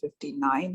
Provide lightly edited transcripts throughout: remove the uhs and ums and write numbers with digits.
59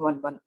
1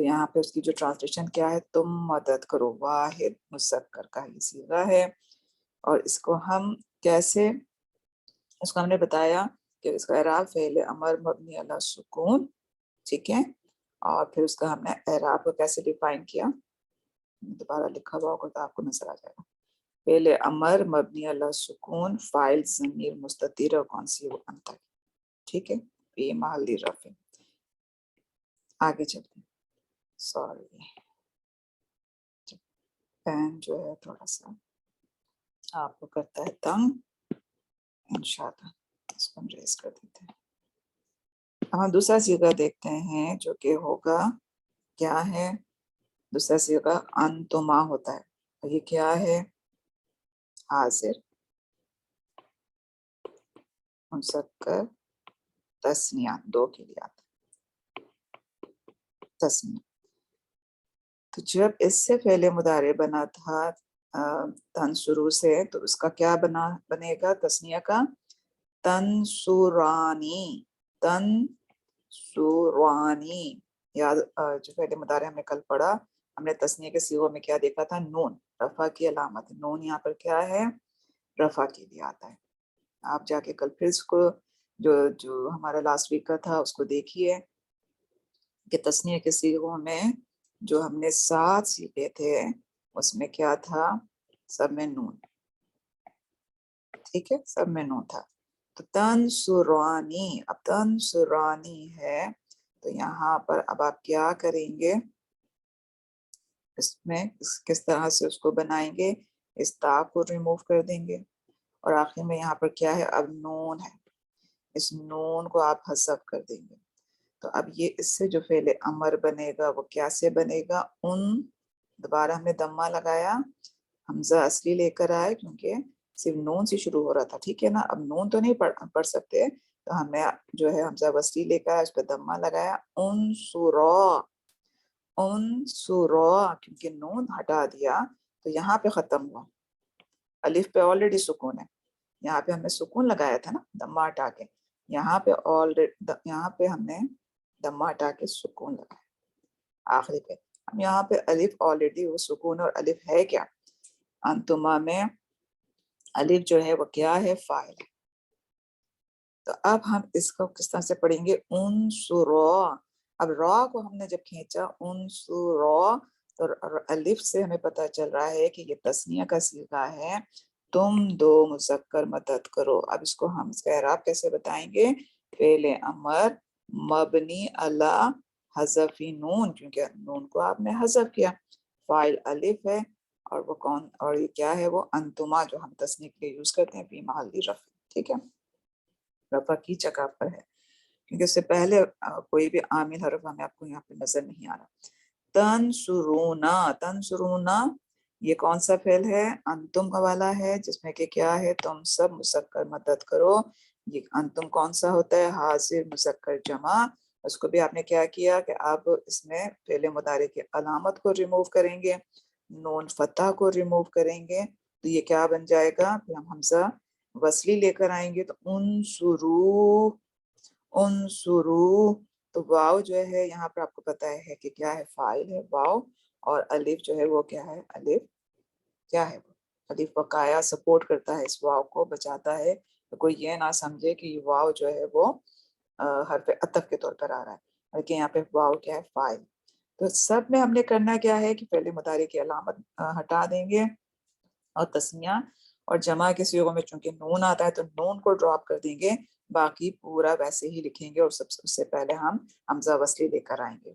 تو یہاں پہ اس کی جو ٹرانسلیشن کیا ہے, تم مدد کرو, واحد مذکر کا یہ صیغہ ہے. اور اس کو ہم کیسے, اس کو ہم نے بتایا کہ اس کا اعراب فعل امر مبنی علی سکون, ٹھیک ہے. اور پھر اس کا ہم نے اعراب کو کیسے ڈیفائن کیا, دوبارہ لکھا ہوا ہوگا تو آپ کو نظر آ جائے گا. فعل امر مبنی علی سکون, فاعل ضمیر مستتر, اور کون سی, وہ انت, ٹھیک ہے, فی محل رفع. آگے چلتے ہیں. سوری, پین جو ہے تھوڑا سا آپ کو کرتا ہے تنگ, انشاءاللہ اس کو ہم ریز کر دیتے ہیں. ہم دوسرا صیغہ دیکھتے ہیں جو کہ ہوگا, کیا ہے دوسرا صیغہ, انتما ہوتا ہے. اور یہ کیا ہے, حاضر مذکر تثنیہ, دو کے لیے آتا ہے تثنیہ. تو جب اس سے فعل مضارع بنا تھا تنصرو سے, تو اس کا کیا بنے گا تثنیہ کا, تنصرانی, تنصرانی. یاد, جو فعل مضارع ہم نے کل پڑھا, ہم نے تثنیہ کے صیغوں میں کیا دیکھا تھا, نون, رفع کی علامت. نون یہاں پر کیا ہے, رفع کے لیے آتا ہے. آپ جا کے کل پھر اس کو جو ہمارا لاسٹ ویک کا تھا اس کو دیکھیے کہ تثنیہ کے صیغوں میں جو ہم نے 7 سیکھے تھے اس میں کیا تھا, سب میں نون, ٹھیک ہے, سب میں نون تھا. تو تنصرانی, اب تنصرانی ہے تو یہاں پر اب آپ کیا کریں گے, اس میں کس طرح سے اس کو بنائیں گے, اس تا کو ریموو کر دیں گے. اور آخر میں یہاں پر کیا ہے, اب نون ہے, اس نون کو آپ حذف کر دیں گے. تو اب یہ اس سے جو فعل امر بنے گا وہ کیا سے بنے گا, ان, دوبارہ ہم نے دمہ لگایا, حمزہ اصلی لے کر آئے کیونکہ صرف نون سے شروع ہو رہا تھا, ٹھیک ہے نا. اب نون تو نہیں پڑھ سکتے, تو ہم نے جو ہے حمزہ وصلی لے کر اس پہ دمہ لگایا, انصرا, انصرا, کیونکہ نون ہٹا دیا تو یہاں پہ ختم ہوا. الف پہ آلریڈی سکون ہے, یہاں پہ ہم نے سکون لگایا تھا نا دمہ ہٹا کے, یہاں پہ ہم نے دمہ ہٹا کے سکون لگایا آخری پہ. ہم یہاں پہ الف آلریڈی وہ سکون, اور الف ہے کیا, انتما میں الف جو ہے وہ کیا ہے, فاعل. تو اب ہم اس کو کس طرح سے پڑھیں گے, انصرا. اب را کو ہم نے جب کھینچا انصرا, تو الف سے ہمیں پتہ چل رہا ہے کہ یہ تثنیہ کا صیغہ ہے, تم دو مذکر مدد کرو. اب اس کو ہم اس کا اعراب کیسے بتائیں گے, فعل امر مبنی علی حذف نون, کیونکہ نون کو آپ نے حذف کیا, فاعل الف ہے, اور وہ کون, اور یہ کیا ہے, وہ انتما, جو ہم تثنیہ کے لیے یوز کرتے ہیں, فی محل رفع, ٹھیک ہے, رفع کی جگہ پر ہے, کیونکہ اس سے پہلے کوئی بھی عامل حرف ہمیں آپ کو یہاں پہ نظر نہیں آ رہا. تنصرونا, تنصرونا یہ کون سا فعل ہے, انتم کا والا ہے, جس میں کہ کیا ہے, تم سب مذکر مدد کرو. یہ انتم کون سا ہوتا ہے, حاضر مذکر جمع. اس کو بھی آپ نے کیا کیا کہ آپ اس میں فعل مضارع کی علامت کو ریموو کریں گے, نون فتح کو ریموو کریں گے, تو یہ کیا بن جائے گا, پھر ہم حمزہ وصلی لے کر آئیں گے, تو انصرو, انصرو. تو واو جو ہے یہاں پر آپ کو پتہ ہے کہ کیا ہے, فاعل ہے واو, اور الف جو ہے وہ کیا ہے, الف کیا ہے, وہ الف بقایا سپورٹ کرتا ہے, اس واو کو بچاتا ہے. تو کوئی یہ نہ سمجھے کہ یہ واو جو ہے وہ حرف عطف کے طور پر آ رہا ہے, بلکہ یہاں پہ واو کیا ہے, فاعل. تو سب میں ہم نے کرنا کیا ہے کہ فعل مضارع کی علامت ہٹا دیں گے, اور تثنیہ اور جمع کے صیغوں میں چونکہ نون آتا ہے تو نون کو ڈراپ کر دیں گے, باقی پورا ویسے ہی لکھیں گے, اور سب سے پہلے ہم حمزہ وصلی لے کر آئیں گے.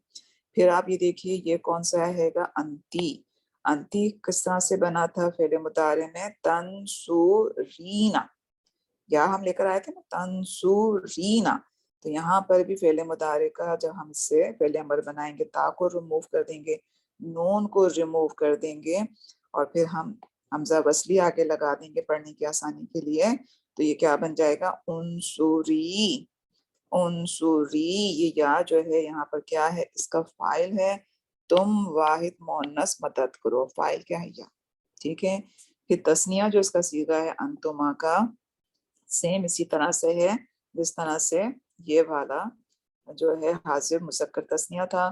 پھر آپ یہ دیکھیے یہ کون سا ہے گا, انتی. انتی کس طرح سے بنا تھا فعل مضارع میں, تنصورینا, یا ہم لے کر آئے تھے نا تنصورینا. تو یہاں پر بھی فعل مضارع کا جب ہم سے فعل امر بنائیں گے, تا کو ریموو کر دیں گے, نون کو ریموو کر دیں گے, اور پھر ہم حمزہ وصلی آگے لگا دیں گے پڑھنے کی آسانی کے لیے. تو یہ کیا بن جائے گا, انصوری, انصوری. یہ یا جو ہے یہاں پر کیا ہے, اس کا فاعل ہے, تم واحد مؤنث مدد کرو, فاعل کیا ہے, یا, ٹھیک ہے. پھر تثنیہ جو اس کا صیغہ ہے انتما کا, سیم اسی طرح سے ہے جس طرح سے یہ والا جو ہے حاضر مذکر تثنیہ تھا,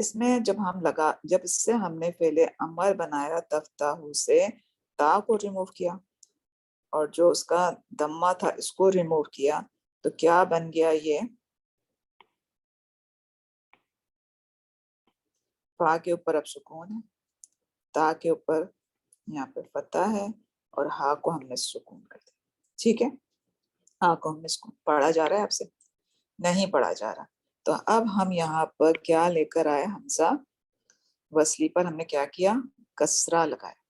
اس میں جب اس سے ہم نے فعل امر بنایا تفتح سے تا کو ریموو کیا اور جو اس کا دمہ تھا اس کو ریموو کیا تو کیا بن گیا؟ یہ فا کے اوپر اب سکون ہے، تا کے اوپر یہاں پہ فتح ہے اور ہا کو ہم نے سکون کر دیا. ٹھیک ہے، ہا کو ہم نے سکون. پڑھا جا رہا ہے آپ سے؟ نہیں پڑھا جا رہا. تو اب ہم یہاں پر کیا لے کر آئے؟ حمزہ وصلی پر ہم نے کیا کیا؟ کسرہ لگایا.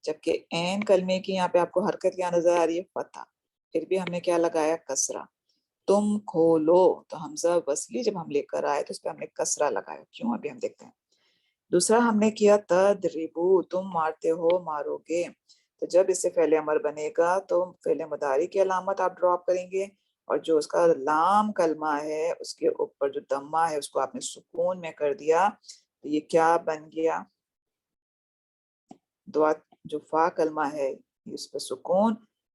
جبکہ عین کلمے کی یہاں پہ آپ کو حرکت کیا نظر آ رہی ہے؟ فتح. پھر بھی ہم نے کیا لگایا؟ کسرہ. تم کھولو، تو حمزہ وصلی جب ہم لے کر آئے تو اس پہ ہم نے کسرہ لگایا. کیوں؟ ابھی ہم دیکھتے ہیں. دوسرا ہم نے کیا تدربو، تم مارتے ہو، مارو گے. تو جب اس سے فعل امر بنے گا تو فعل مضارع کی علامت آپ ڈراپ کریں گے اور جو اس کا لام کلمہ ہے اس کے اوپر جو دمہ ہے اس کو آپ نے سکون میں کر دیا. تو یہ کیا بن گیا؟ دعا جو فا کلمہ ہے اس پہ سکون،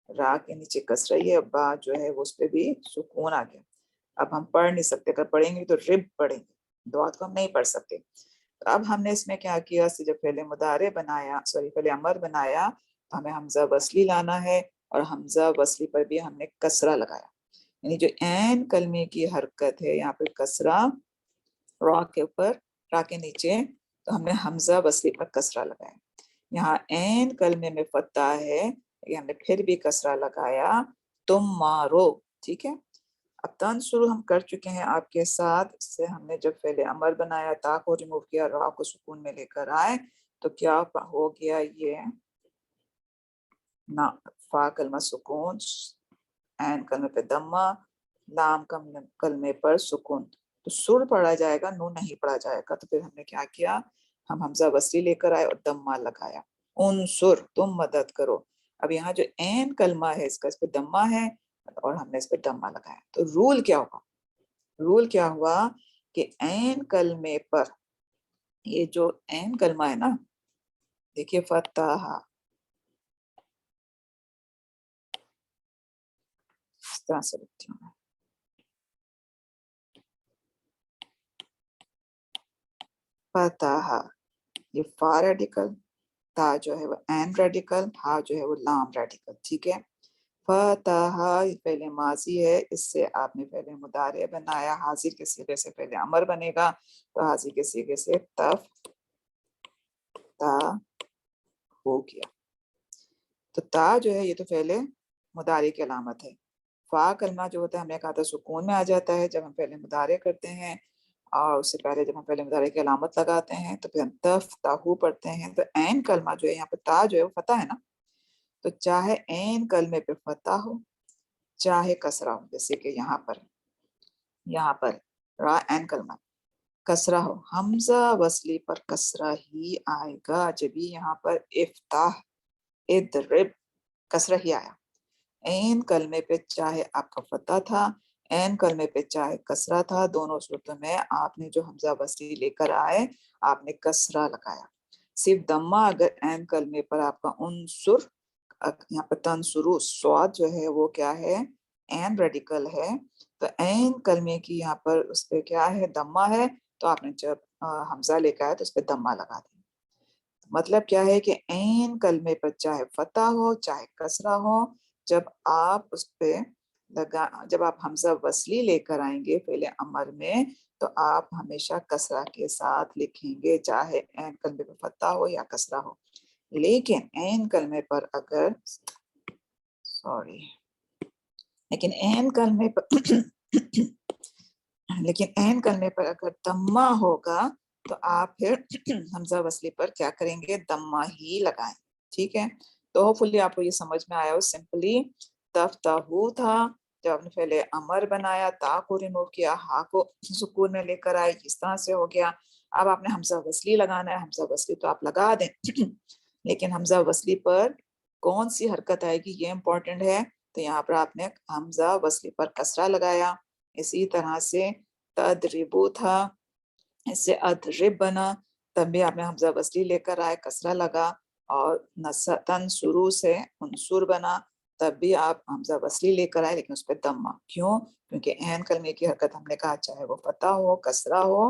را کے نیچے کسرہ ہے، با جو ہے وہ اس پہ بھی سکون آ گیا. اب ہم پڑھ نہیں سکتے، اگر پڑھیں گے تو رب پڑھیں گے، دعات کو ہم نہیں پڑھ سکتے. تو اب ہم نے اس میں کیا کیا؟ جب فعل مضارع بنایا، فعل امر بنایا تو ہمیں حمزہ وصلی لانا ہے اور حمزہ وصلی پر بھی ہم نے کسرہ لگایا. یعنی جو عین کلمے کی حرکت ہے یہاں پہ کسرہ، را کے اوپر، را کے نیچے، تو ہم نے حمزہ وصلی پر کسرہ لگایا. یہاں عین کلمے میں فتح ہے، ہم نے پھر بھی کسرہ لگایا، تم مارو. ٹھیک ہے. اب تنصرو ہم کر چکے ہیں آپ کے ساتھ. اس سے ہم نے جب فعل امر بنایا، تا کو ریموو کیا، را کو سکون میں لے کر آئے تو کیا ہو گیا؟ یہ نا فا کلمہ سکون، عین کلمے پہ دمہ، لام کلمے پر سکون. تو سر پڑھا جائے گا، نون نہیں پڑھا جائے گا. تو پھر ہم نے کیا کیا؟ ہم حمزہ وصلی لے کر آئے اور دمہ لگایا. انصر، تم مدد کرو. اب یہاں جو عین کلمہ ہے اس کا، اس پہ دمہ ہے اور ہم نے اس پہ دمہ لگایا. تو رول کیا ہوگا؟ رول کیا ہوا کہ عین کلمے پر، یہ جو عین کلمہ ہے نا، دیکھیے فتح، اس طرح سے لکھتی ہوں، فتح، یہ فا ریڈیکل، تا جو ہے وہ عین ریڈیکل، ہا جو ہے وہ لام ریڈیکل. ٹھیک ہے. فتح پہلے ماضی ہے، اس سے آپ نے پہلے مضارع بنایا، حاضر کے صیغے سے پہلے امر بنے گا تو حاضر کے صیغے سے تا ہو گیا. تو تا جو ہے یہ تو پہلے مضارع کی علامت ہے. فا کلمہ جو ہوتا ہے ہم نے کہا تھا سکون میں آ جاتا ہے جب ہم پہلے مضارع کرتے ہیں، اور اس سے پہلے جب ہم پہلے مضارع کی علامت لگاتے ہیں تو پھر ہم تفتح پڑھتے ہیں. تو عین کلمہ جو ہے یہاں پہ تا جو ہے وہ فتح ہے نا، تو چاہے عین کلمے پہ فتح ہو چاہے کسرہ ہو، جیسے کہ یہاں پر را عین کلمہ کسرہ ہو، حمزہ وصلی پر کسرہ ہی آئے گا. جب یہاں پر افتح، اضرب، کسرہ ہی آیا. عین کلمے پہ چاہے آپ کا فتح تھا، عین کلمے پہ چاہے کسرہ تھا، دونوں صورتوں میں آپ نے جو حمزہ وصلی لے کر آئے آپ نے کسرہ لگایا. صرف دمہ اگر عین کلمے پر آپ کا انصر، یہاں پر تنصرو، سواد جو ہے وہ کیا ہے؟ عین ریڈیکل ہے. تو عین کلمے کی یہاں پر اس پہ کیا ہے؟ دمہ ہے. تو آپ نے جب حمزہ لے کر آئے تو اس پہ دمہ لگا دیا. مطلب کیا ہے کہ عین کلمے پر چاہے فتح ہو چاہے کسرہ ہو، جب آپ اس پہ جب آپ حمزہ وصلی لے کر آئیں گے فعل امر میں تو آپ ہمیشہ کسرہ کے ساتھ لکھیں گے، چاہے عین کلمے پر فتح ہو یا کسرہ ہو. لیکن عین کلمے پر اگر عین کلمے پر اگر دمہ ہوگا تو آپ پھر حمزہ وصلی پر کیا کریں گے؟ دمہ ہی لگائیں. ٹھیک ہے. تو ہوپ فلی آپ کو یہ سمجھ میں آیا ہو. سمپلی تفتحو تھا، جب آپ نے فعل امر بنایا، تا کو ریموو کیا، ہا کو سکون میں لے کر آئے، اس طرح سے ہو گیا. اب آپ نے حمزہ وصلی لگانا ہے، حمزہ وصلی تو آپ لگا دیں لیکن حمزہ وصلی پر کون سی حرکت آئے گی یہ امپورٹنٹ ہے. تو یہاں پر آپ نے حمزہ وصلی پر کسرہ لگایا. اسی طرح سے تدربو تھا، اس سے ادرب بنا، تب بھی آپ نے حمزہ وصلی لے کر آئے، کسرہ لگا. اور تنصرو سے انصر بنا، تب بھی آپ حمزہ وصلی لے کر آئے لیکن اس پہ دمہ. کیوں؟ کیونکہ عین کلمے کی حرکت ہم نے کہا چاہے وہ فتح ہو کسرہ ہو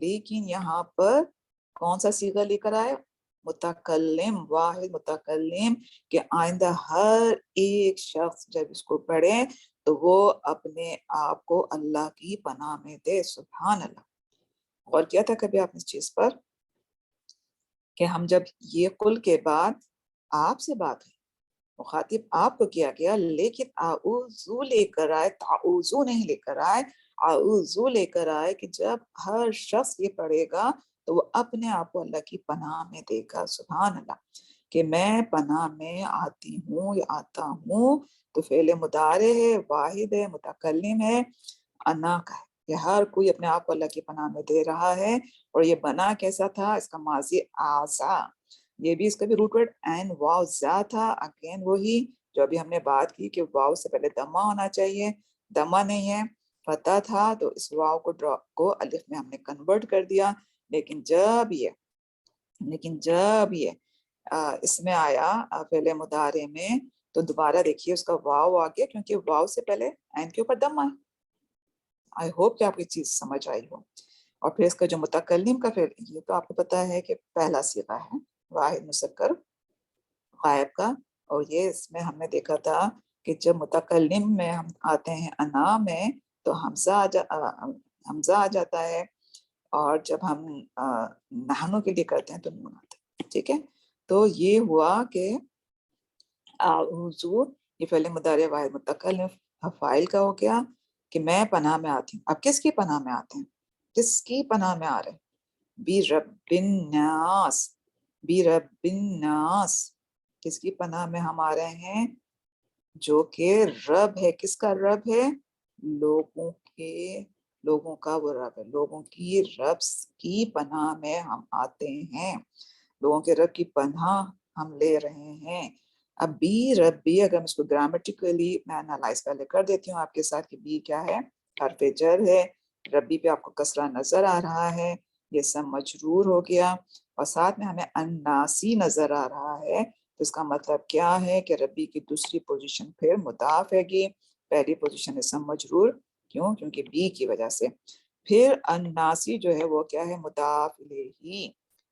لیکن یہاں پر کون سا صیغہ لے کر آئے؟ متکلم، واحد متکلم، کہ آئندہ ہر ایک شخص جب اس کو پڑھے تو وہ اپنے آپ کو اللہ کی پناہ میں دے. سبحان اللہ. غور کیا تھا کبھی آپ نے اس چیز پر کہ ہم جب یہ قل کے بعد آپ سے بات ہے، مخاطب آپ کو کیا گیا، لیکن اعوذو لے کر آئے، تعوذو نہیں لے کر آئے، اعوذو لے کر آئے کہ جب ہر شخص یہ پڑھے گا تو وہ اپنے آپ کو اللہ کی پناہ میں دے گا. سبحان اللہ. کہ میں پناہ میں آتی ہوں یا آتا ہوں، تو فعل مضارع ہے، واحد ہے، متکلم ہے، انا کا ہے کہ ہر کوئی اپنے آپ کو اللہ کی پناہ میں دے رہا ہے. اور یہ بنا کیسا تھا؟ اس کا ماضی آزا، یہ بھی اس کا بھی روٹ ورڈ این واو زا تھا. اگین وہی جو ابھی ہم نے بات کی کہ واو سے پہلے دمہ ہونا چاہیے، دمہ نہیں ہے، فتح تھا، تو اس واو کو الف میں ہم نے کنورٹ کر دیا. لیکن جب یہ اس میں آیا فعل مضارع میں، تو دوبارہ دیکھیے اس کا واو آ گیا، کیونکہ واو سے پہلے عین کے اوپر دمہ ہے. آئی ہوپ کہ آپ کی چیز سمجھ آئی ہو. اور پھر اس کا جو متکلم کا فعل، یہ تو آپ کو پتا ہے کہ پہلا صیغہ ہے واحد مذکر غائب کا. اور یہ اس میں ہم نے دیکھا تھا کہ جب متکلم میں ہم آتے ہیں انا میں تو حمزہ آ جاتا ہے، اور جب ہم نحنو کے لیے کرتے ہیں تو نون آتا ہے. ٹھیک ہے، تو یہ ہوا کہ اعوذ، یہ فعل مضارع واحد متکلم فاعل کا ہو گیا کہ میں پناہ میں آتی ہوں. اب کس کی پناہ میں آتے ہیں؟ کس کی پناہ میں آ رہے ہیں؟ برب الناس، برب الناس. کس کی پناہ میں ہم آ رہے ہیں؟ جو کہ رب ہے. کس کا رب ہے؟ لوگوں کا وہ رب ہے. لوگوں کی رب کی پناہ میں ہم آتے ہیں، لوگوں کے رب کی پناہ ہم لے رہے ہیں. اب بی ربی، اگر میں اس کو گرامٹیکلی میں انالائز پہلے کر دیتی ہوں آپ کے ساتھ کہ بی کیا ہے؟ حرف جر ہے. ربی پہ آپ کو کسرہ نظر آ رہا ہے، یہ سب مجرور ہو گیا، اور ساتھ میں ہمیں اناسی نظر آ رہا ہے. تو اس کا مطلب کیا ہے کہ ربی کی دوسری پوزیشن پھر مضاف ہے گی، پہلی پوزیشن اسم مجرور. کیوں؟ کیونکہ بی کی وجہ سے. پھر الناسی جو ہے وہ کیا ہے؟ مضاف الیہ.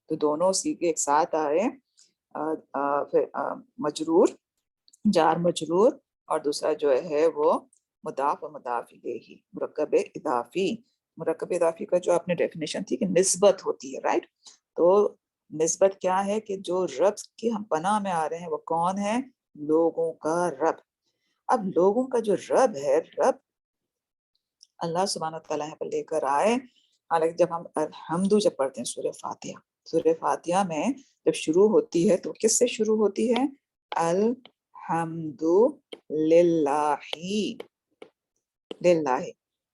تو دونوں صیغے ایک ساتھ آئے، مجرور، جار مجرور، اور دوسرا جو ہے وہ مضاف و مضاف الیہ، مرکب اضافی. مرکب اضافی کا جو آپ نے ڈیفینیشن تھی کہ نسبت ہوتی ہے، رائٹ؟ تو نسبت کیا ہے کہ جو رب کی ہم پناہ میں آ رہے ہیں وہ کون ہے؟ لوگوں کا رب. اب لوگوں کا جو رب ہے، رب اللہ سبحانہ وتعالیٰ پر لے کر آئے. حالانکہ جب ہم الحمد جب پڑھتے ہیں سورہ فاتحہ میں جب شروع ہوتی ہے تو کس سے شروع ہوتی ہے؟ الحمد للہ،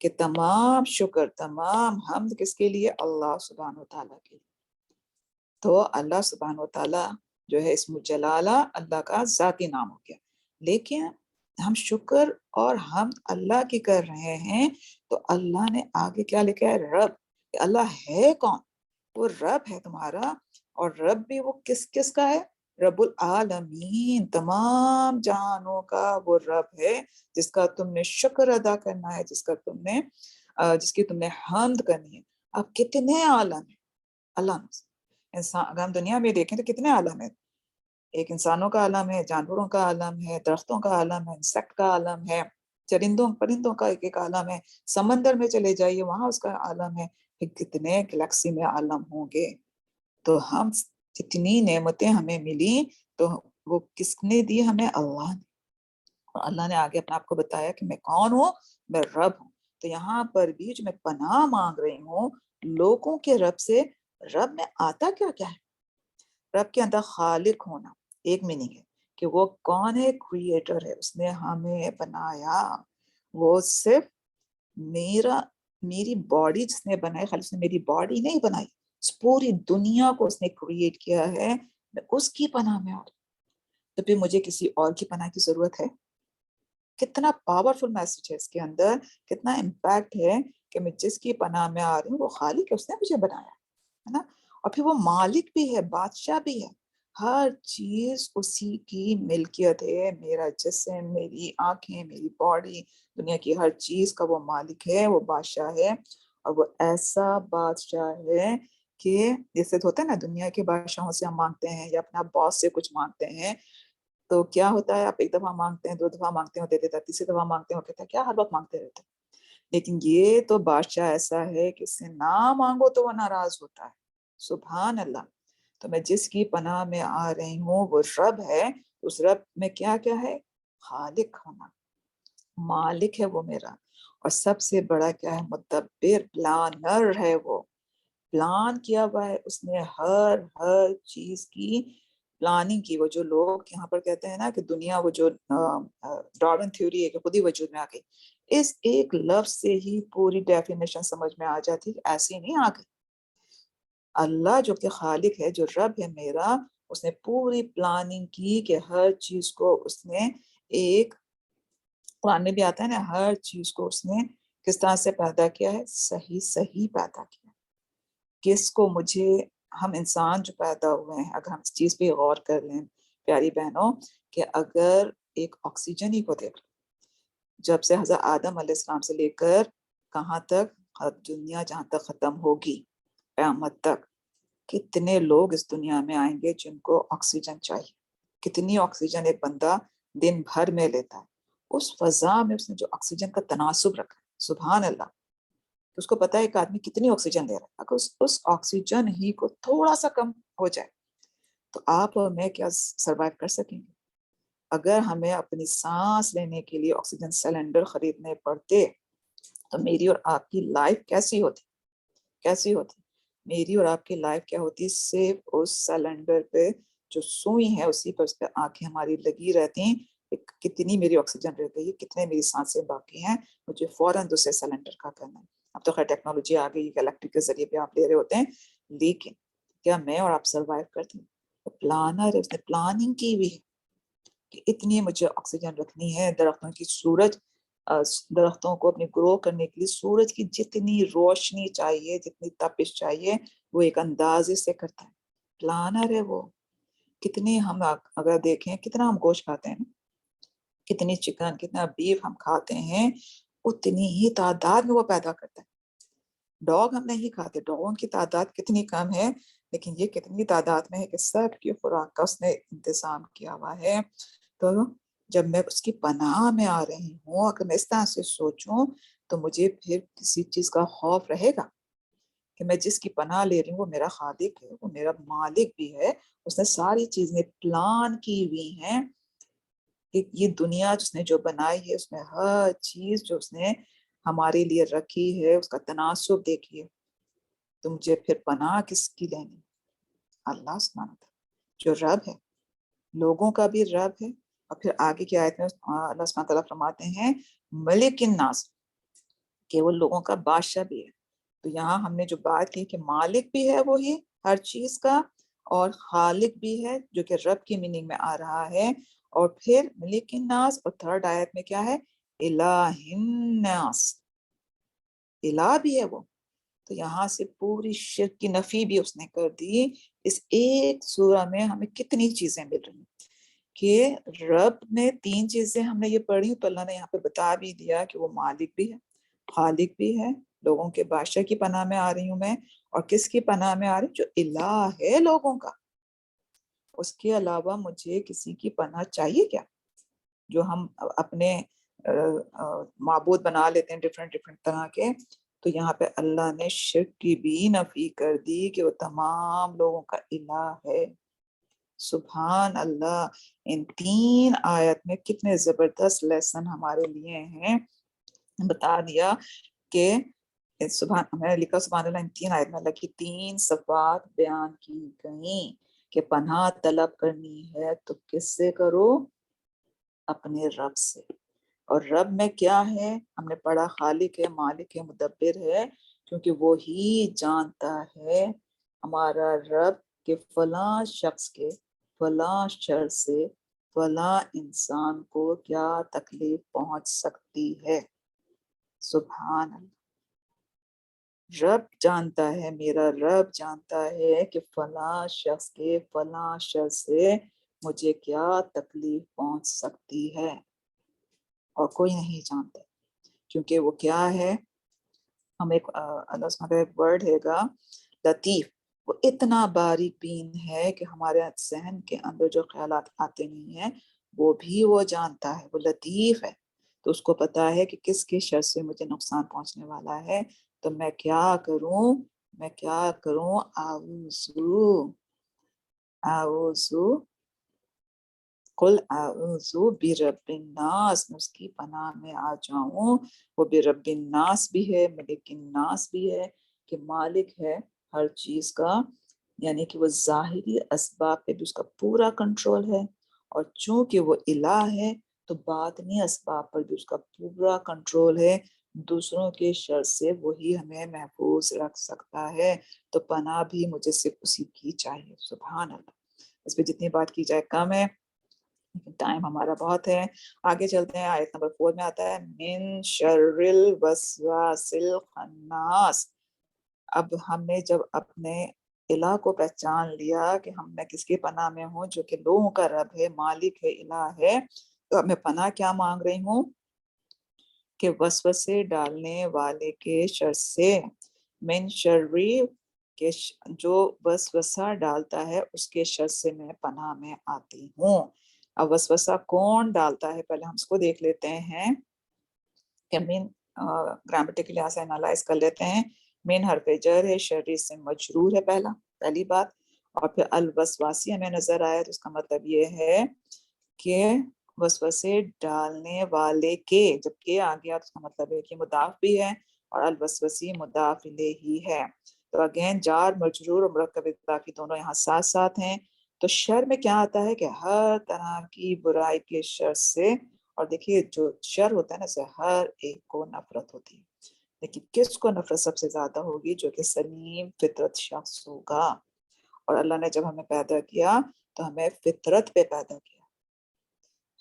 کہ تمام شکر، تمام حمد کس کے لیے؟ اللہ سبحانہ وتعالیٰ کے لیے. تو اللہ سبحانہ وتعالیٰ جو ہے اسم جلالہ اللہ کا ذاتی نام ہو گیا. لیکن ہم شکر اور حمد اللہ کی کر رہے ہیں، تو اللہ نے آگے کیا لکھا ہے؟ رب. اللہ ہے کون؟ وہ رب ہے تمہارا. اور رب بھی وہ کس کا ہے؟ رب العالمین، تمام جہانوں کا وہ رب ہے، جس کا تم نے شکر ادا کرنا ہے، جس کی تم نے حمد کرنی ہے. اب کتنے عالم ہیں اللہ نے. انسان اگر ہم دنیا میں دیکھیں تو کتنے عالم ہیں؟ ایک انسانوں کا عالم ہے، جانوروں کا عالم ہے، درختوں کا عالم ہے، انسیکٹ کا عالم ہے، چرندوں پرندوں کا ایک عالم ہے. سمندر میں چلے جائیے وہاں اس کا عالم ہے. پھر کتنے گلیکسی میں عالم ہوں گے. تو ہم جتنی نعمتیں ہمیں ملی تو وہ کس نے دی؟ ہمیں اللہ نے. اور اللہ نے آگے اپنے آپ کو بتایا کہ میں کون ہوں؟ میں رب ہوں. تو یہاں پر بھی جو میں پناہ مانگ رہی ہوں لوگوں کے رب سے، رب میں آتا کیا کیا ہے؟ رب کے اندر خالق ہونا ایک میننگ ہے کہ وہ کون ہے؟ کریٹر ہے، اس نے ہمیں بنایا. وہ صرف میری باڈی جس نے بنائی، خالی اس نے میری باڈی نہیں بنائی، اس پوری دنیا کو اس نے کریٹ کیا ہے. میں اس کی پناہ میں آ رہی. تو پھر مجھے کسی اور کی پناہ کی ضرورت ہے؟ کتنا پاورفل میسج ہے اس کے اندر، کتنا امپیکٹ ہے کہ میں جس کی پناہ میں آ رہی ہوں وہ خالق ہے، اس نے مجھے بنایا ہے نا. اور پھر وہ مالک بھی ہے، بادشاہ بھی ہے. ہر چیز اسی کی ملکیت ہے. میرا جسم، میری آنکھیں، میری باڈی، دنیا کی ہر چیز کا وہ مالک ہے، وہ بادشاہ ہے. اور وہ ایسا بادشاہ ہے کہ جیسے ہوتا ہے نا دنیا کے بادشاہوں سے ہم مانگتے ہیں یا اپنا باس سے کچھ مانگتے ہیں تو کیا ہوتا ہے، آپ ایک دفعہ مانگتے ہیں، 2 دفعہ مانگتے ہیں وہ دے دیتا ہے، تیسری دفعہ مانگتے ہیں وہ کہتا ہے کیا ہر وقت مانگتے رہتے ہیں۔ لیکن یہ تو بادشاہ ایسا ہے کہ اس سے نہ مانگو تو وہ ناراض ہوتا ہے۔ سبحان اللہ۔ تو میں جس کی پناہ میں آ رہی ہوں وہ رب ہے، اس رب میں کیا کیا ہے؟ خالق ہونا، مالک ہے وہ میرا، اور سب سے بڑا کیا ہے؟ مدبر، پلانر ہے وہ، پلان کیا ہوا ہے اس نے ہر چیز کی پلاننگ کی۔ وہ جو لوگ یہاں پر کہتے ہیں نا کہ دنیا وہ جو ڈارون تھیوری ہے کہ خود ہی وجود میں آ گئی، اس ایک لفظ سے ہی پوری ڈیفینیشن سمجھ میں آ جاتی کہ ایسے نہیں آ گئی۔ اللہ جو کہ خالق ہے، جو رب ہے میرا، اس نے پوری پلاننگ کی کہ ہر چیز کو اس نے ایک، قرآن میں بھی آتا ہے نا، ہر چیز کو اس نے کس طرح سے پیدا کیا ہے؟ صحیح پیدا کیا۔ کس کو؟ مجھے، ہم انسان جو پیدا ہوئے ہیں، اگر ہم اس چیز پہ غور کر لیں پیاری بہنوں، کہ اگر ایک آکسیجن ہی کو دیکھ لیں، جب سے حضرت آدم علیہ السلام سے لے کر کہاں تک، دنیا جہاں تک ختم ہوگی قیامت تک، کتنے لوگ اس دنیا میں آئیں گے جن کو آکسیجن چاہیے، کتنی آکسیجن ایک بندہ دن بھر میں لیتا ہے۔ اس فضا میں اس نے جو آکسیجن کا تناسب رکھا ہے، سبحان اللہ، تو اس کو پتا ہے ایک آدمی کتنی آکسیجن لے رہا ہے، اگر اس آکسیجن ہی کو تھوڑا سا کم ہو جائے تو آپ اور میں کیا سروائیو کر سکیں گے؟ اگر ہمیں اپنی سانس لینے کے لیے آکسیجن سلنڈر خریدنے پڑتے تو میری اور آپ کی لائف کیسی ہوتی؟ میری اور آپ کی لائف کیا ہوتی؟ صرف اس سلنڈر پہ جو سوئی ہے اسی پر اس پہ آنکھیں ہماری لگی رہتی ہیں، کتنی میری آکسیجن رہ گئی ہے، کتنے میری سانسیں باقی ہیں، مجھے فوراً دوسرے سلنڈر کا کرنا ہے۔ اب تو خیر ٹیکنالوجی آ گئی، الیکٹرک کے ذریعے بھی آپ لے رہے ہوتے ہیں، لیکن کیا میں اور آپ سروائیو کرتے ہیں؟ پلانر ہے، اس نے پلاننگ کی ہوئی ہے کہ اتنی مجھے آکسیجن رکھنی ہے۔ درختوں کی درختوں کو اپنے گرو کرنے کے لیے سورج کی جتنی روشنی چاہیے، جتنی تپش چاہیے، وہ ایک اندازے سے کرتا ہے، پلانر ہے وہ۔ کتنی ہم اگر دیکھیں کتنا ہم گوشت کھاتے ہیں، کتنی چکن، کتنا بیف ہم کھاتے ہیں، اتنی ہی تعداد میں وہ پیدا کرتا ہے۔ ڈاگ ہم نہیں کھاتے، ڈاگوں کی تعداد کتنی کم ہے، لیکن یہ کتنی تعداد میں ہے کہ سب کی خوراک کا اس نے انتظام کیا ہوا ہے۔ تو جب میں اس کی پناہ میں آ رہی ہوں، اگر میں اس طرح سے سوچوں تو مجھے پھر کسی چیز کا خوف رہے گا کہ میں جس کی پناہ لے رہی ہوں وہ میرا خالق ہے، وہ میرا مالک بھی ہے، اس نے ساری چیزیں پلان کی ہوئی ہیں کہ یہ دنیا جس نے جو بنائی ہے اس میں ہر چیز جو اس نے ہمارے لیے رکھی ہے اس کا تناسب دیکھیے۔ تو مجھے پھر پناہ کس کی لینی؟ اللہ سبحانہ وتعالی جو رب ہے، لوگوں کا بھی رب ہے، اور پھر آگے کی آیت میں اللہ سبحانہ تعالیٰ فرماتے ہیں ملک الناس، کہ وہ لوگوں کا بادشاہ بھی ہے۔ تو یہاں ہم نے جو بات کی کہ مالک بھی ہے وہی ہر چیز کا، اور خالق بھی ہے جو کہ رب کی میننگ میں آ رہا ہے، اور پھر ملک الناس، اور تھرڈ آیت میں کیا ہے؟ الہ الناس، الہ بھی ہے وہ۔ تو یہاں سے پوری شرک کی نفی بھی اس نے کر دی۔ اس ایک سورہ میں ہمیں کتنی چیزیں مل رہی ہیں کہ رب میں 3 چیزیں ہم نے یہ پڑھی، تو اللہ نے یہاں پہ بتا بھی دیا کہ وہ مالک بھی ہے، خالق بھی ہے، لوگوں کے بادشاہ کی پناہ میں آ رہی ہوں میں، اور کس کی پناہ میں آ رہی ہوں؟ جو الہ ہے لوگوں کا۔ اس کے علاوہ مجھے کسی کی پناہ چاہیے کیا؟ جو ہم اپنے معبود بنا لیتے ہیں ڈفرینٹ طرح کے، تو یہاں پہ اللہ نے شرک کی بھی نفی کر دی کہ وہ تمام لوگوں کا الہ ہے۔ سبحان اللہ۔ ان 3 آیت میں کتنے زبردست لیسن ہمارے لیے ہیں، بتا دیا کہ سبحان، میں نے لکھا سبحان اللہ، ان 3 آیت میں اللہ کی 3 صفات بیان کی گئیں کہ پناہ طلب کرنی ہے تو کس سے کرو؟ اپنے رب سے۔ اور رب میں کیا ہے؟ ہم نے پڑھا خالق ہے، مالک ہے، مدبر ہے، کیونکہ وہی جانتا ہے ہمارا رب کہ فلاں شخص کے فلاں شر سے فلاں انسان کو کیا تکلیف پہنچ سکتی ہے۔ سبحان اللہ۔ رب جانتا ہے، میرا رب جانتا ہے کہ فلاں شخص کے فلاں شر سے مجھے کیا تکلیف پہنچ سکتی ہے، اور کوئی نہیں جانتا، کیونکہ وہ کیا ہے؟ ہم ایک اللہ سبحانہ کا ایک ورڈ ہے گا لطیف، وہ اتنا باریک بین ہے کہ ہمارے ذہن کے اندر جو خیالات آتے نہیں ہیں وہ بھی وہ جانتا ہے، وہ لطیف ہے، تو اس کو پتا ہے کہ کس کے شر سے مجھے نقصان پہنچنے والا ہے، تو میں کیا کروں، اعوذ قل اعوذ برب الناس، میں اس کی پناہ میں آ جاؤں۔ وہ برب الناس بھی ہے، ملک الناس بھی ہے، کہ مالک ہے ہر چیز کا، یعنی کہ وہ ظاہری اسباب پہ بھی اس کا پورا کنٹرول ہے، اور چونکہ وہ الہ ہے تو باطنی اسباب پر بھی اس کا پورا کنٹرول ہے، دوسروں کے شر سے وہی ہمیں محفوظ رکھ سکتا ہے، تو پناہ بھی مجھے صرف اسی کی چاہیے۔ سبحان اللہ، اس پہ جتنی بات کی جائے کم ہے، ٹائم ہمارا بہت ہے۔ آگے چلتے ہیں، آیت نمبر 4 میں آتا ہے من شر الوسواس الخناس۔ اب ہم نے جب اپنے الہ کو پہچان لیا کہ میں کس کی پناہ میں ہوں، جو کہ لوگوں کا رب ہے، مالک ہے، الہ ہے، تو اب میں پناہ کیا مانگ رہی ہوں کہ وسوسے ڈالنے والے کے شر سے، من شری کہ جو وسوسہ ڈالتا ہے اس کے شر سے میں پناہ میں آتی ہوں۔ اب وسوسہ کون ڈالتا ہے، پہلے ہم اس کو دیکھ لیتے ہیں کہ مین گرامٹیکل لحاظ سے انالائز کر لیتے ہیں۔ مین حرف جر ہے، شرری سے مجرور ہے، پہلی بات، اور پھر الوسواسی ہمیں نظر آیا، تو اس کا مطلب یہ ہے کہ وسوسے ڈالنے والے کے، جب کہ آ گیا تو اس کا مطلب ہے کہ مضاف بھی ہے، اور الوسوسی مضاف الیہ ہے، تو اگین جار مجرور اور مرکب اضافی دونوں یہاں ساتھ ساتھ ہیں۔ تو شر میں کیا آتا ہے کہ ہر طرح کی برائی کے شر سے، اور دیکھیے جو شر ہوتا ہے نا، اسے ہر ایک کو نفرت ہوتی ہے، لیکن کس کو نفرت سب سے زیادہ ہوگی، جو کہ سلیم فطرت شخص ہوگا، اور اللہ نے جب ہمیں پیدا کیا تو ہمیں فطرت پہ پیدا کیا،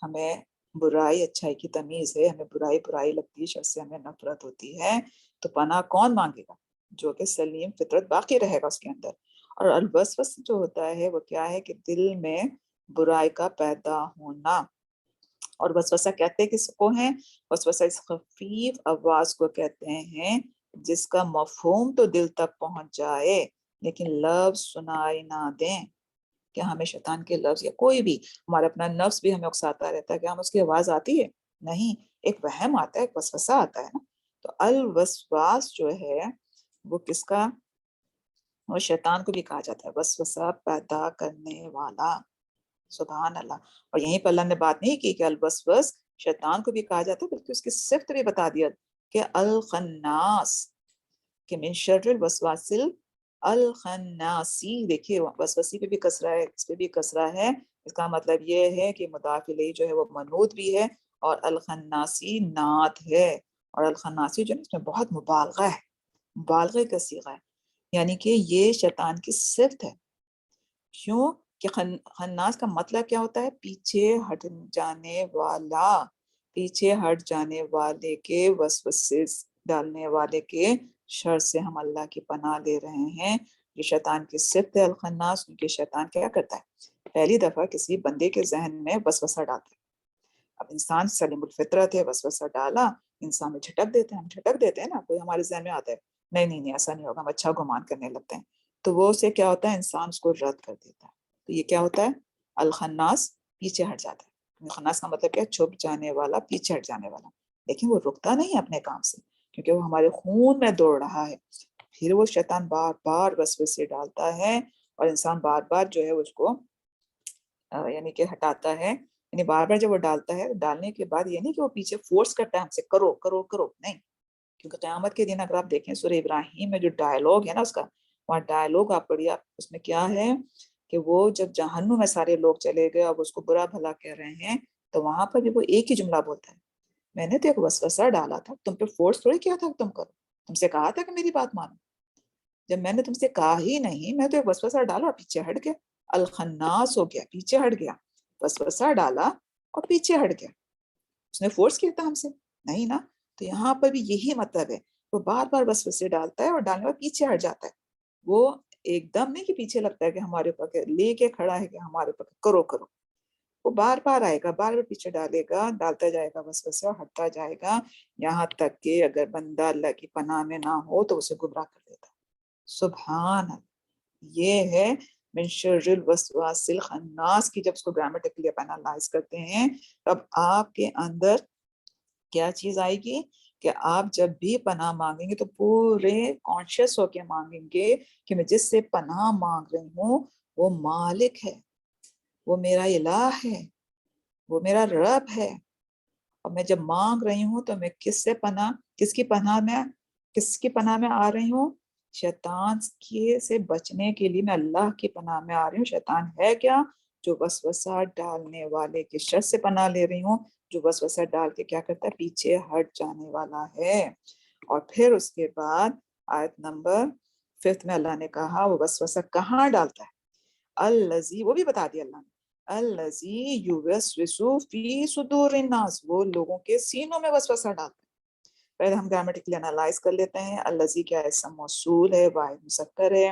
ہمیں برائی اچھائی کی تمیز ہے، ہمیں برائی لگتی ہے، شر سے ہمیں نفرت ہوتی ہے، تو پناہ کون مانگے گا، جو کہ سلیم فطرت باقی رہے گا اس کے اندر۔ اور الوسوس جو ہوتا ہے وہ کیا ہے کہ دل میں برائی کا پیدا ہونا، اور وسوسہ کہتے کس کو ہیں، وسوسہ اس خفیف آواز کو کہتے ہیں جس کا مفہوم تو دل تک پہنچ جائے لیکن لفظ سنائی نہ دیں، کہ ہمیں شیطان کے لفظ یا کوئی بھی، ہمارا اپنا نفس بھی ہمیں اکساتا رہتا ہے کہ ہم اس کی آواز آتی ہے، نہیں، ایک وہم آتا ہے، ایک وسوسہ آتا ہے نا، تو الوسواس جو ہے وہ کس کا، وہ شیطان کو بھی کہا جاتا ہے وسوسہ پیدا کرنے والا۔ سبحان اللہ، اور یہیں پر اللہ نے بات نہیں کی کہ الوسوس شیطان کو بھی کہا جاتا ہے، بلکہ اس کی صفت بھی بتا دیا کہ الخناس، کہ من شر الوسواس الخناسی، دیکھیے وسوسی پہ بھی کسرہ ہے، اس پہ بھی کسرہ ہے، اس کا مطلب یہ ہے کہ مضاف الیہ جو ہے وہ منوط بھی ہے، اور الخناسی نعت ہے، اور الخناسی جو ہے اس میں بہت مبالغہ ہے، مبالغہ کا صیغہ ہے، یعنی کہ یہ شیطان کی صفت ہے۔ کیوں کہ خناس کا مطلب کیا ہوتا ہے، پیچھے ہٹ جانے والا، پیچھے ہٹ جانے والے کے وسوسے ڈالنے والے کے شر سے ہم اللہ کی پناہ لے رہے ہیں۔ یہ شیطان کی صفت ہے الخناس، کیونکہ شیطان کیا کرتا ہے، پہلی دفعہ کسی بندے کے ذہن میں وسوسہ ڈالتا ہے، اب انسان سلیم الفطرت ہے، وسوسہ ڈالا، انسان میں جھٹک دیتے ہیں، ہم جھٹک دیتے ہیں نا، کوئی ہمارے ذہن میں آتا ہے نہیں ایسا نہیں ہوگا، ہم اچھا گمان کرنے لگتے ہیں، تو وہ سے کیا ہوتا ہے، انسان اس کو رد کر دیتا ہے، تو یہ کیا ہوتا ہے، الخناس پیچھے ہٹ جاتا ہے، خناس کا مطلب کیا ہے، چھپ جانے والا، پیچھے ہٹ جانے والا، لیکن وہ رکتا نہیں اپنے کام سے، کیونکہ وہ ہمارے خون میں دوڑ رہا ہے، پھر وہ شیطان بار بار وسوسے ڈالتا ہے، اور انسان بار بار جو ہے اس کو یعنی کہ ہٹاتا ہے، یعنی بار بار جب وہ ڈالتا ہے، ڈالنے کے بعد یہ نہیں کہ وہ پیچھے فورس کرتا ہے ہم سے کرو کرو کرو، نہیں، کیونکہ قیامت کے دن اگر آپ دیکھیں سورہ ابراہیم میں جو ڈائلوگ ہے نا اس کا، وہاں ڈائلوگ آپ پڑھیے، اس میں کیا ہے کہ وہ جب جہنم میں سارے لوگ چلے گئے اور اس کو برا بھلا کہہ رہے ہیں، تو وہاں پر بھی وہ ایک ہی جملہ بولتا ہے، میں نے تو ایک وسوسہ ڈالا تھا، تم پہ فورس تھوڑی کیا تھا کہ تم کرو، تم سے کہا تھا کہ میری بات مانو، جب میں نے تم سے کہا ہی نہیں، میں تو ایک وسوسہ ڈالا اور پیچھے ہٹ گیا، الخناس ہو گیا، پیچھے ہٹ گیا، وسوسہ ڈالا اور پیچھے ہٹ گیا، اس نے فورس کیا تھا ہم سے نہیں نا، تو یہاں پر بھی یہی مطلب ہے، وہ بار بار وسوسے ڈالتا ہے اور ڈالنے پر پیچھے ہٹ جاتا ہے، وہ ایک دم نہیں کہ پیچھے لگتا ہے کہ ہمارے اوپر لے کے کھڑا ہے کہ ہمارے اوپر کرو کرو، وہ بار بار آئے گا، بار بار پیچھے ڈالے گا، ڈالتا جائے گا وسوسے اور ہٹتا جائے گا، یہاں تک کہ اگر بندہ اللہ کی پناہ میں نہ ہو تو اسے گمراہ کر دیتا۔ سبحان اللہ، یہ ہے من شر الوسواس الخناس کی جب اس کو گرامیٹیکلی انالائز کرتے ہیں تب آپ کے اندر کیا چیز آئے گی کہ آپ جب بھی پناہ مانگیں گے تو پورے کانشیس ہو کے مانگیں گے کہ میں جس سے پناہ مانگ رہی ہوں وہ مالک ہے، وہ میرا الہ ہے، وہ میرا رب ہے، اور میں جب مانگ رہی ہوں تو میں کس سے پناہ، کس کی پناہ میں آ رہی ہوں؟ شیطان سے بچنے کے لیے میں اللہ کی پناہ میں آ رہی ہوں۔ شیطان ہے کیا؟ جو وسوسہ ڈالنے والے کے شر سے پناہ لے رہی ہوں، جو وسوسہ ڈال کے کیا کرتا ہے؟ پیچھے ہٹ جانے والا ہے۔ اور پھر اس کے بعد آیت نمبر 5 میں اللہ نے کہا وہ وسوسہ کہاں ڈالتا ہے؟ الذی، وہ بھی بتا دیا اللہ نے، الذی یوسوس فی صدور الناس، وہ لوگوں کے سینوں میں وسوسہ ڈالتا ہے۔ پہلے ہم گرامیٹیکلی انالائز کر لیتے ہیں۔ الذی کیا ہے؟ اسم موصول ہے، واحد مذکر ہے۔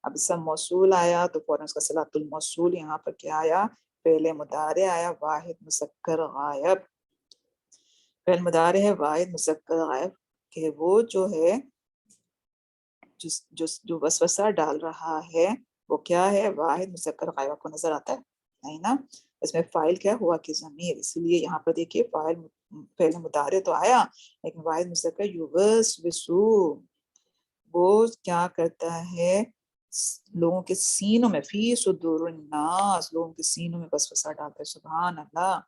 اب اسم موصول آیا تو فوراً اس کا صلۃ الموصول یہاں پر کیا آیا؟ فعل مضارع آیا، واحد مذکر غائب۔ فعل مضارع ہے واحد مذکر غائب، کہ وہ جو ہے جو وسوسہ ڈال رہا ہے وہ کیا ہے؟ واحد مذکر غائب۔ آپ کو نظر آتا ہے؟ نہیں نا، اس میں فاعل کیا ہوا کہ ضمیر، اس لیے یہاں پر دیکھیے فعل مضارع تو آیا لیکن واحد مذکر یوسوسو، وہ کیا کرتا ہے؟ لوگوں کے سینوں میں، فی صدور الناس، لوگوں کے سینوں میں وسوسہ ڈالتا ہے۔ سبحان اللہ،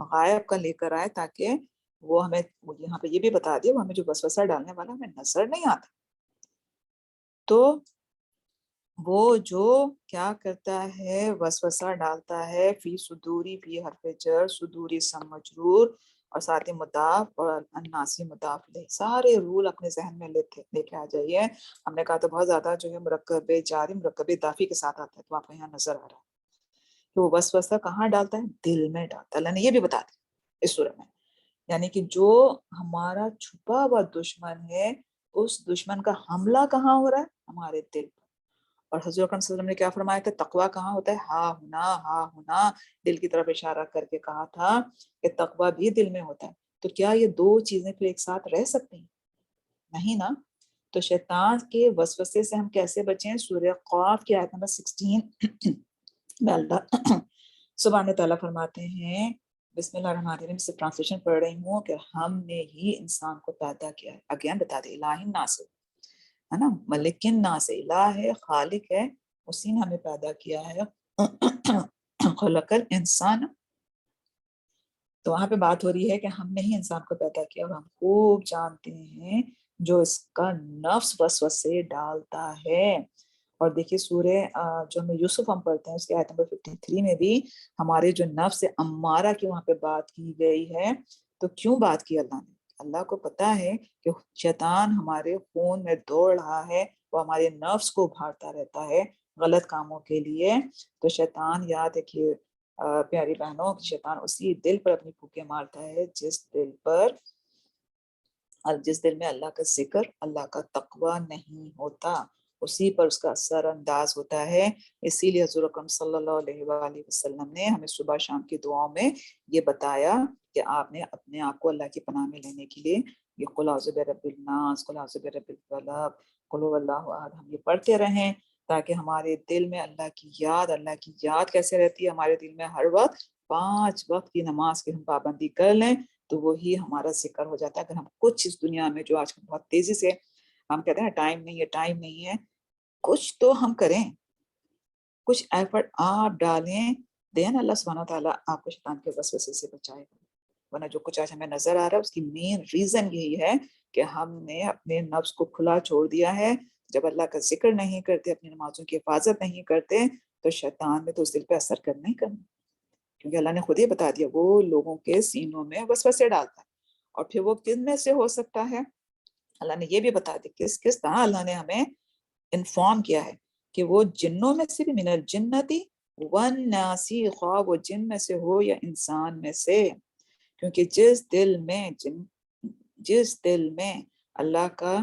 غائب کا لے کر آئے تاکہ وہ ہمیں یہاں پہ یہ بھی بتا دے وہ ہمیں جو وسوسہ ڈالنے والا ہمیں نظر نہیں آتا۔ تو وہ جو کیا کرتا ہے؟ وسوسہ ڈالتا ہے، فی صدوری، فی حرف جر، صدوری اسم مجرور اور ساتھ ہی مضاف اور الناسی مضاف الیہ، سارے رول اپنے ذہن میں لے کے آ جائیے۔ ہم نے کہا تو بہت زیادہ جو ہے مرکب جاری مرکب اضافی کے ساتھ آتا ہے، تو آپ کو یہاں نظر آ رہا ہے کہ وہ وسوسہ کہاں ڈالتا ہے؟ دل میں ڈالتا ہے۔ اللہ نے یہ بھی بتا دیا اس سورہ میں، یعنی کہ جو ہمارا چھپا ہوا دشمن ہے اس دشمن کا حملہ کہاں ہو رہا ہے؟ ہمارے دل پر۔ اور حضور اکرم صلی اللہ علیہ وسلم نے کیا فرمایا تھا؟ تقویٰ کہاں ہوتا ہے؟ ہا ہونا، دل کی طرف اشارہ کر کے کہا تھا کہ تقویٰ بھی دل میں ہوتا ہے۔ تو کیا یہ دو چیزیں پھر ایک ساتھ رہ سکتی ہیں؟ نہیں نا۔ تو شیطان کے وسوسے سے ہم کیسے بچیں؟ سورہ قاف کی آیت نمبر 16 میں اللہ سبحانہ تعالیٰ فرماتے ہیں، بسم اللہ الرحمن الرحیم سے ٹرانسلیشن پڑھ رہی ہوں، کہ ہم نے ہی انسان کو پیدا کیا ہے۔ اگین بتا دے، الہ الناس ہے نا، ملک الناس، الہ ہے، خالق ہے، اسی نے ہمیں پیدا کیا ہے۔ خلق الانسان، تو وہاں پہ بات ہو رہی ہے کہ ہم نے ہی انسان کو پیدا کیا، اور ہم خوب جانتے ہیں جو اس کا نفس وسوسے ڈالتا ہے۔ اور دیکھیے سورہ جو ہمیں یوسف ہم پڑھتے ہیں اس کے آیت نمبر 53 میں بھی ہمارے جو نفس امارہ کی وہاں پہ بات کی گئی ہے۔ تو کیوں بات کی اللہ نے؟ اللہ کو پتا ہے کہ شیطان ہمارے خون میں دوڑ رہا ہے، وہ ہمارے نفس کو ابھارتا رہتا ہے غلط کاموں کے لیے۔ تو شیطان، یاد رکھیے پیاری بہنوں، شیطان اسی دل پر اپنی پھوکے مارتا ہے جس دل میں اللہ کا ذکر، اللہ کا تقوی نہیں ہوتا، اسی پر اس کا اثر انداز ہوتا ہے۔ اسی لیے حضور اکرم صلی اللہ علیہ وآلہ وسلم نے ہمیں صبح شام کی دعاؤں میں یہ بتایا کہ آپ نے اپنے آپ کو اللہ کی پناہ میں لینے کے لیے یہ قل اعوذ برب الناس، قل اعوذ برب الفلق، قل هو اللہ احد، ہم یہ پڑھتے رہیں تاکہ ہمارے دل میں اللہ کی یاد کیسے رہتی ہے؟ ہمارے دل میں ہر وقت 5 وقت کی نماز کی ہم پابندی کر لیں تو وہی ہمارا ذکر ہو جاتا ہے۔ اگر ہم کچھ اس دنیا میں جو آج کل بہت تیزی سے ہم کہتے ہیں ٹائم نہیں ہے، کچھ تو ہم کریں، کچھ ایفرٹ آپ ڈالیں، دین اللہ سبحانہ تعالیٰ آپ کو شیطان کے وسوسے سے بچائے گا۔ ورنہ جو کچھ آج ہمیں نظر آ رہا ہے اس کی مین ریزن یہی ہے کہ ہم نے اپنے نفس کو کھلا چھوڑ دیا ہے۔ جب اللہ کا ذکر نہیں کرتے، اپنی نمازوں کی حفاظت نہیں کرتے تو شیطان میں تو اس دل پہ اثر کرنا ہی کرنا، کیونکہ اللہ نے خود ہی بتا دیا وہ لوگوں کے سینوں میں وسوسے ڈالتا ہے۔ اور پھر وہ کن میں سے ہو سکتا ہے؟ اللہ نے یہ بھی بتا دیا کس طرح اللہ نے ہمیں انفارم کیا ہے کہ وہ جنوں میں سے بھی، من الجنتی والناسی، خواہ وہ جن میں سے ہو یا انسان میں سے، کیونکہ جس دل میں اللہ کا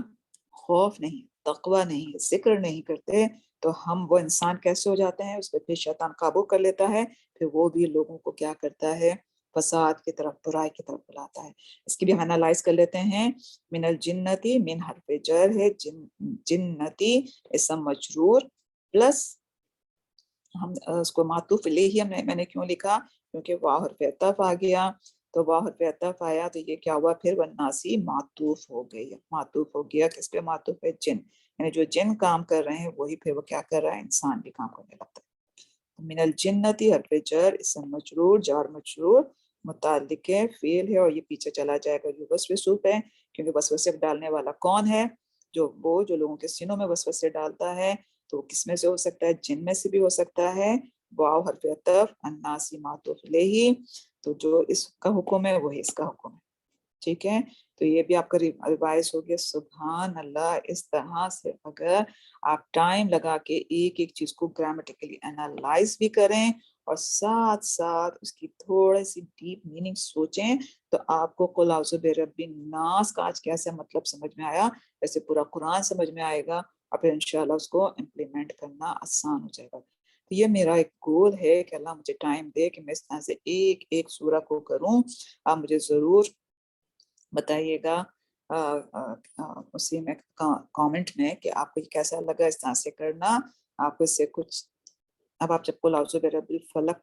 خوف نہیں، تقوی نہیں، ذکر نہیں کرتے تو ہم وہ انسان کیسے ہو جاتے ہیں، اس پہ پھر شیطان قابو کر لیتا ہے، پھر وہ بھی لوگوں کو کیا کرتا ہے، فساد کی طرف، برائی کی طرف بلاتا ہے۔ اس کی بھی ہم انالائز کر لیتے ہیں۔ من الجنتی، من حرف جر ہے، جنتی اسم مجرور پلس ہم اس کو معطوف علیہ میں نے کیوں لکھا، کیونکہ واو حرف عطف آ گیا، تو واو حرف عطف آیا تو یہ کیا ہوا، پھر والناسی معطوف ہو گئی، معطوف ہو گیا، کس پہ معطوف ہے، جن، یعنی جو جن کام کر رہے ہیں وہی پھر وہ کیا کر رہا ہے، انسان بھی کام کرنے لگتا ہے۔ من الجنتی حرف جر اسم مجرور، جار مجرور متعلق ہے، فعل ہے، اور یہ پیچھے چلا جائے گا، جو وسوسہ ہے، کیونکہ وسوسے ڈالنے والا کون ہے، جو لوگوں کے سینوں میں وسوسے ڈالتا ہے، تو کس میں سے ہو سکتا ہے، جن میں سے بھی ہو سکتا ہے، واو حرف عطف، الناسی معطوف علیہ، تو جو اس کا حکم ہے وہی اس کا حکم ہے، ٹھیک ہے۔ تو یہ بھی آپ کا ریوائز ہو گیا۔ سبحان اللہ، اس طرح سے اگر آپ ٹائم لگا کے ایک ایک چیز کو گرامیٹیکلی انالائز بھی کریں اور ساتھ ساتھ اس کی تھوڑی سی ڈیپ میننگ سوچیں، تو آپ کو قل اعوذ برب الناس کا آج کیسے مطلب سمجھ میں آیا، ویسے پورا قرآن سمجھ میں آئے گا، اور پھر انشاءاللہ اس کو امپلیمنٹ کرنا آسان ہو جائے گا۔ تو یہ میرا ایک گول ہے کہ اللہ مجھے ٹائم دے کہ میں اس طرح سے ایک ایک سورہ کو کروں۔ آپ مجھے ضرور بتائیے گا اسی میں کامنٹ میں کہ آپ کو یہ کیسا لگا اس طرح سے کرنا، آپ کو اس سے کچھ، اب آپ جب قل اعوذ برب الفلق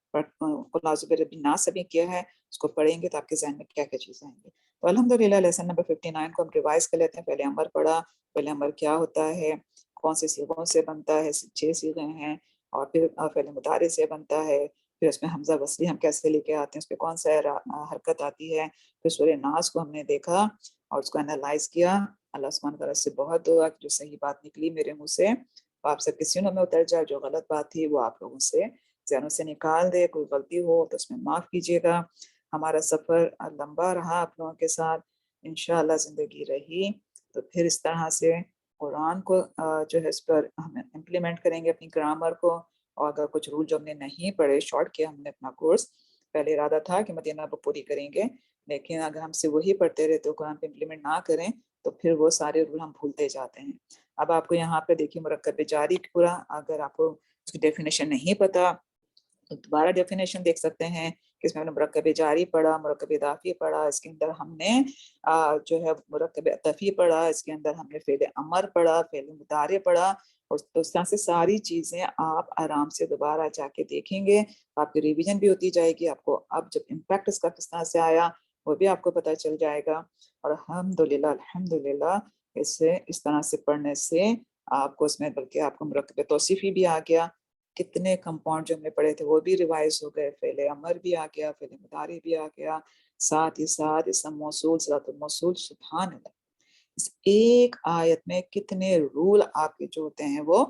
قل اعوذ برب الناس بھی کیا ہے، اس کو پڑھیں گے تو آپ کے ذہن میں کیا کیا چیزیں آئیں گی۔ تو الحمدللہ لیسن نمبر 59 کو ہم ریوائز کر لیتے ہیں۔ پہلے امر پڑھا، پہلے امر کیا ہوتا ہے، کون سے صیغوں سے بنتا ہے، 6 صیغے ہیں، اور پھر فعل مضارع سے بنتا ہے، پھر اس میں حمزہ وصلی ہم کیسے لے کے آتے ہیں، اس پہ کون سا حرکت آتی ہے، پھر سورہ ناس کو ہم نے دیکھا اور اس کو انالائز کیا۔ اللہ سبحانہ تعالیٰ سے بہت دعا کہ جو صحیح بات نکلی میرے منہ سے آپ سب کے سینوں میں اتر جائے، جو غلط بات تھی وہ آپ لوگوں سے ذہنوں سے نکال دے، کوئی غلطی ہو تو اس میں معاف کیجیے گا۔ ہمارا سفر لمبا رہا آپ لوگوں کے ساتھ، انشاءاللہ زندگی رہی تو پھر اس طرح سے قرآن کو جو ہے اس پر ہم امپلیمنٹ کریں گے، اپنی گرامر کو، اور اگر کچھ رول جو ہم نے نہیں پڑھے، شارٹ کیا ہم نے اپنا کورس، پہلے ارادہ تھا کہ مدینہ کو پوری کریں گے، لیکن اگر ہم سے وہی پڑھتے رہتے ہو، قرآن پہ امپلیمنٹ نہ کریں تو پھر وہ سارے رول ہم بھولتے جاتے ہیں۔ اب آپ کو یہاں پہ دیکھیے مرکب جاری پورا، اگر آپ کو اس کی ڈیفینیشن نہیں پتا تو دوبارہ ڈیفینیشن دیکھ سکتے ہیں کہ اس میں ہم نے مرکب جاری پڑھا، مرکب اضافی پڑھا، اس کے اندر ہم نے جو ہے مرکب عطفی پڑھا، اس کے اندر ہم نے فعل امر پڑھا، فعل مضارع پڑھا، اور اس طرح سے ساری چیزیں آپ آرام سے دوبارہ جا کے دیکھیں گے، آپ کی ریویژن بھی ہوتی جائے گی، آپ کو اب جب امپیکٹ اس کا کس طرح سے آیا وہ بھی آپ کو پتہ چل جائے گا۔ اور الحمدللہ اس طرح سے پڑھنے سے آپ کو اس میں بلکہ آپ کو مرکب توصیفی بھی آ گیا، کتنے کمپاؤنڈ جو ہم نے پڑھے تھے وہ بھی ریوائز ہو گئے، فعل امر بھی آ گیا، فعل مضارع بھی آ گیا، ساتھ ہی ساتھ اسم موصول، صلۃ الموصول، سبحان اللہ، اس ایک آیت میں کتنے رول آپ کے جو ہوتے ہیں وہ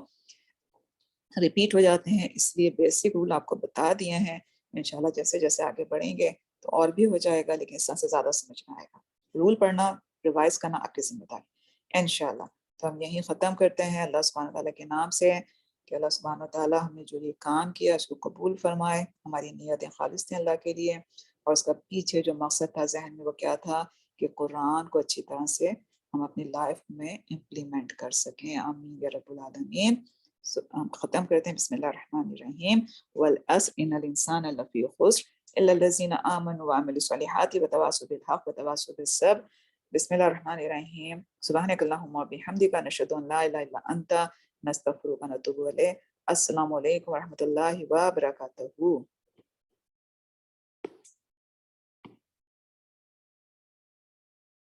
ریپیٹ ہو جاتے ہیں، اس لیے بیسک رول آپ کو بتا دیے ہیں، انشاءاللہ جیسے جیسے آگے بڑھیں گے تو اور بھی ہو جائے گا، لیکن اس طرح سے زیادہ سمجھ میں آئے گا۔ رول پڑھنا، ریوائز کرنا آپ کی ذمہ داری انشاءاللہ۔ تو ہم یہیں ختم کرتے ہیں اللہ سبحانہ تعالیٰ کے نام سے کہ اللہ سبحانہ تعالیٰ ہم نے جو یہ کام کیا اس کو قبول فرمائے، ہماری نیتیں خالص تھیں اللہ کے لیے، اور اس کا پیچھے جو مقصد تھا ذہن میں وہ کیا تھا کہ قرآن کو اچھی طرح سے ہم اپنی لائف میں امپلیمنٹ کر سکیں، آمین یا رب العالمین۔ ہم ختم کرتے ہیں بسم اللہ الرحمن الرحیم، والعصر ان الانسان لفی خسر الا الذین آمنوا وعملوا الصالحات وتواصوا بالحق وتواصوا بالصبر۔ بسم اللہ الرحمن الرحیم، سبحانک اللہم وبحمدک، نشہد ان لا الہ الا انت، نستغفرک ونتوب الیک۔ السلام علیکم ورحمۃ اللہ وبرکاتہ۔